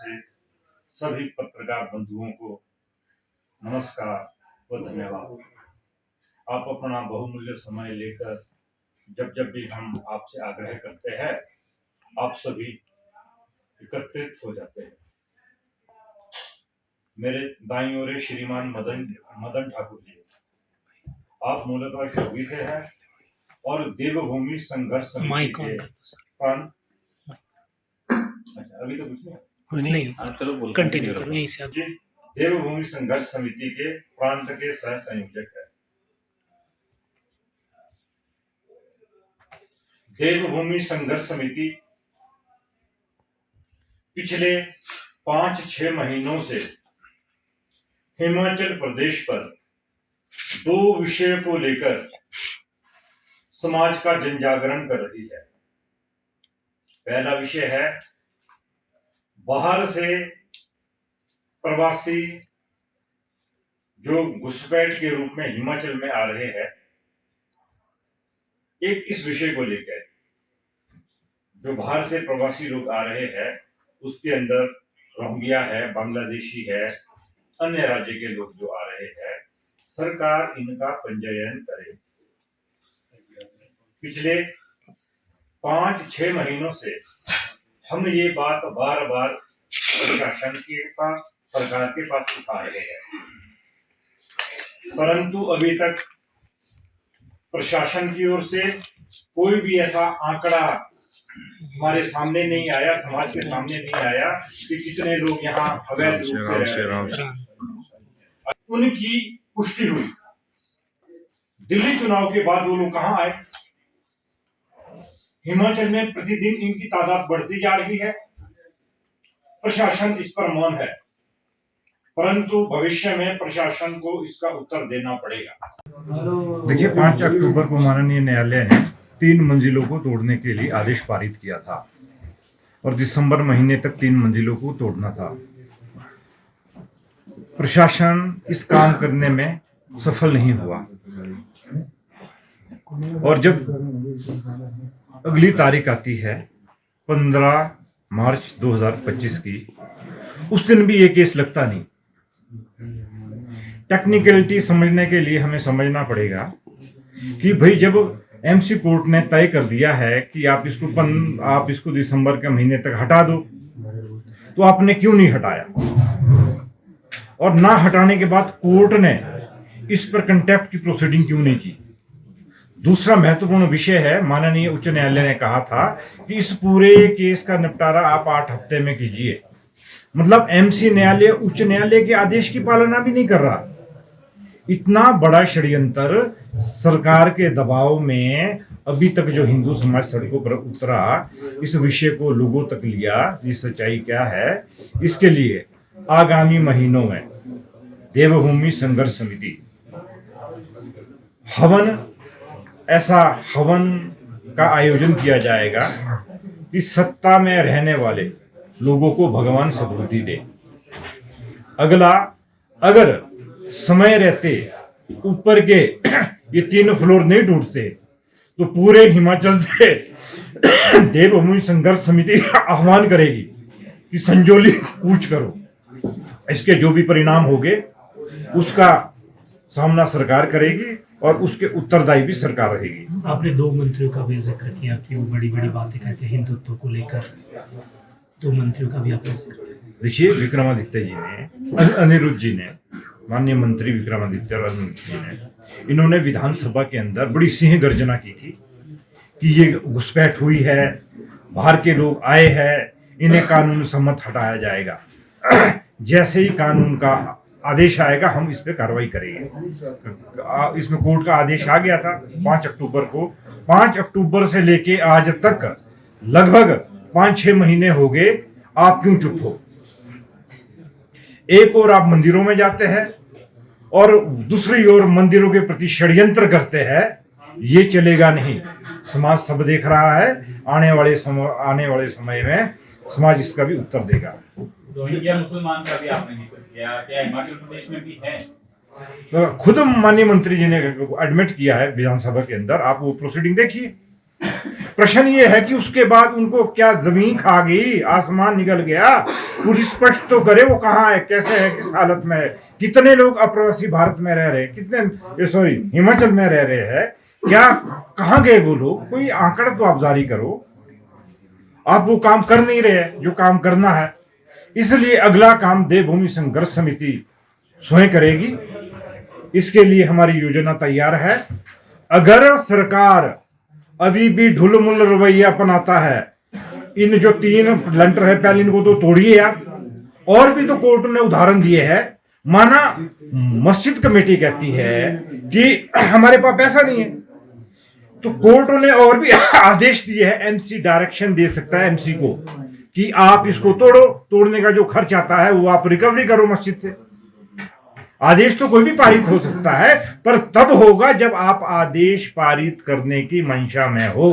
से सभी पत्रकार बंधुओं को नमस्कार व धन्यवाद। आप अपना बहुमूल्य समय लेकर जब भी हम आपसे आग्रह करते हैं, आप सभी एकत्रित हो जाते हैं। मेरे दाईं ओर श्रीमान मदन ठाकुर जी, आप मूलतः शोभी से हैं और देवभूमि संघर्ष समिति के अभी तो कुछ नहीं, चलो कंटिन्यू करो यहीं से। देवभूमि संघर्ष समिति के प्रांत के सह संयोजक है। देवभूमि संघर्ष समिति पिछले 5-6 महीनों से हिमाचल प्रदेश पर 2 विषय को लेकर समाज का जनजागरण कर रही है। पहला विषय है बाहर से प्रवासी जो घुसपैठ के रूप में हिमाचल में आ रहे हैं। एक इस विषय को लेकर जो बाहर से प्रवासी लोग आ रहे हैं उसके अंदर रोहिंग्या है, बांग्लादेशी है, अन्य राज्य के लोग जो आ रहे हैं, सरकार इनका पंजीयन करे। पिछले 5-6 महीनों से हम ये बात बार बार प्रशासन के पास, सरकार के पास उठा रहे हैं, परंतु अभी तक प्रशासन की ओर से कोई भी ऐसा आंकड़ा हमारे सामने नहीं आया, समाज के सामने नहीं आया कि कितने लोग यहाँ अवैध रूप से रह रहे हैं। उनकी पुष्टि हुई। दिल्ली चुनाव के बाद वो लोग कहाँ आए? हिमाचल में प्रतिदिन इनकी तादाद बढ़ती जा रही है। प्रशासन इस पर मौन है, परंतु भविष्य में प्रशासन को इसका उत्तर देना पड़ेगा। देखिए, 5 अक्टूबर को माननीय न्यायालय ने 3 मंजिलों को तोड़ने के लिए आदेश पारित किया था और दिसंबर महीने तक 3 मंजिलों को तोड़ना था। प्रशासन इस काम करने में सफल नहीं हुआ और जब अगली तारीख आती है 15 मार्च 2025 की, उस दिन भी ये केस लगता नहीं। टेक्निकलिटी समझने के लिए हमें समझना पड़ेगा कि भाई जब एमसी कोर्ट ने तय कर दिया है कि आप इसको दिसंबर के महीने तक हटा दो, तो आपने क्यों नहीं हटाया? और ना हटाने के बाद कोर्ट ने इस पर कंटेम्प्ट की प्रोसीडिंग क्यों नहीं की? दूसरा महत्वपूर्ण विषय है, माननीय उच्च न्यायालय ने कहा था कि इस पूरे केस का निपटारा आप 8 हफ्ते में कीजिए। मतलब एमसी न्यायालय उच्च न्यायालय के आदेश की पालना भी नहीं कर रहा। इतना बड़ा षड्यंत्र सरकार के दबाव में अभी तक जो हिंदू समाज सड़कों पर उतरा, इस विषय को लोगों तक लिया, ये सच्चाई क्या है, इसके लिए आगामी महीनों में देवभूमि संघर्ष समिति ऐसा हवन का आयोजन किया जाएगा कि सत्ता में रहने वाले लोगों को भगवान सद्बुद्धि दे। अगला, अगर समय रहते ऊपर के ये 3 फ्लोर नहीं टूटते तो पूरे हिमाचल से देवभूमि संघर्ष समिति आह्वान करेगी कि संजौली कूच करो। इसके जो भी परिणाम होंगे उसका सामना सरकार करेगी और उसके उत्तरदायी भी सरकार रहेगी। आपने 2 मंत्रियों का भी जिक्र किया कि वो बड़ी बड़ी बातें कहते हैं हिंदुत्व को लेकर। 2 मंत्रियों का भी आपने देखिए, विक्रमादित्य जी ने, अनिरुद्ध जी ने, माननीय मंत्री विक्रमादित्य और अनिरुद्ध जी ने, इन्होंने विधानसभा के अंदर बड़ी सिंह गर्जना की थी कि ये घुसपैठ हुई है, बाहर के लोग आए हैं, इन्हें कानून सम्मत हटाया जाएगा। जैसे ही कानून का आदेश आएगा हम इस पे कार्रवाई करेंगे। इसमें कोर्ट का आदेश आ गया था 5 अक्टूबर को। 5 अक्टूबर से लेके आज तक लगभग 5-6 महीने हो गए। आप क्यों चुप हो? एक ओर आप मंदिरों में जाते हैं और दूसरी ओर मंदिरों के प्रति षड्यंत्र करते हैं। ये चलेगा नहीं। समाज सब देख रहा है। आने वाले समय में समाज इसका भी उत्तर देगा। रोहिंग्या मुसलमान का भी आपने जिक्र किया, क्या हिमाचल प्रदेश में भी है? खुद माननीय मंत्री जी ने एडमिट किया है विधानसभा के अंदर। आप वो प्रोसीडिंग देखिए। प्रश्न ये है कि उसके बाद उनको क्या जमीन खा गई, आसमान निकल गया? पूरी स्पष्ट तो करे वो कहाँ है, कैसे है, किस हालत में है, कितने लोग अप्रवासी भारत में रह रहे हैं, कितने सॉरी हिमाचल में रह रहे हैं, क्या कहाँ गए वो लोग? कोई आंकड़ा तो आप जारी करो। आप वो काम कर नहीं रहे जो काम करना है। इसलिए अगला काम देवभूमि संघर्ष समिति स्वयं करेगी। इसके लिए हमारी योजना तैयार है। अगर सरकार अभी भी ढुलमुल रवैया अपनाता है, इन जो 3 लंटर है पहले इनको तो तोड़िए आप। और भी तो कोर्ट ने उदाहरण दिए हैं। माना मस्जिद कमेटी कहती है कि हमारे पास पैसा नहीं है, तो कोर्टों ने और भी आदेश दिए हैं, एमसी डायरेक्शन दे सकता है एमसी को कि आप इसको तोड़ो, तोड़ने का जो खर्च आता है वो आप रिकवरी करो मस्जिद से। आदेश तो कोई भी पारित हो सकता है, पर तब होगा जब आप आदेश पारित करने की मंशा में हो।